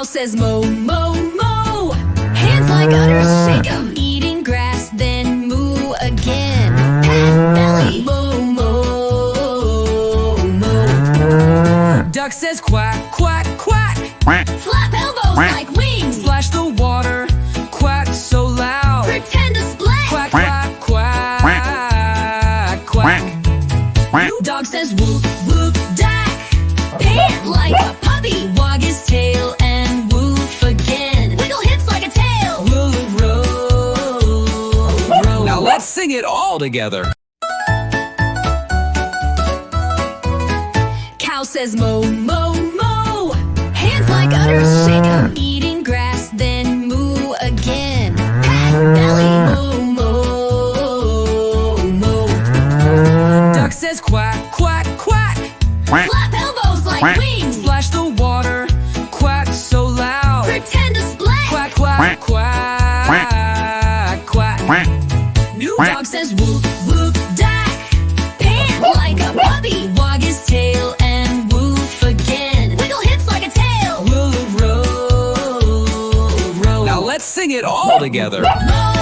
says moo, moo, moo. Hands like udders, shake 'em. Eating grass, then moo again. Pat belly, moo, moo, moo. Duck says quack, quack, quack. Flap elbows like wings. Splash the water, quack so loud. Pretend to splash. Quack, quack, quack, quack. Dog says whoop, whoop, dack. Pant like a puppy. Wag his tail and woof again. Wiggle hips like a tail. Woof, row, row. Now let's sing it all together. Cow says moo, moo, moo. Hands like udders, shake 'em. Eating grass, then moo again. Pat belly, moo, moo, moo. Duck says quack, quack, quack. Flap elbows like wings. Splash the water, quack so loud. Pretend to splash. Quack, quack, quack, quack. Dog says whoop, whoop, dack. Pant like a puppy. Wag his tail and woof again. Wiggle hips like a tail. Woof, row, row. Now let's sing it all together. Moo,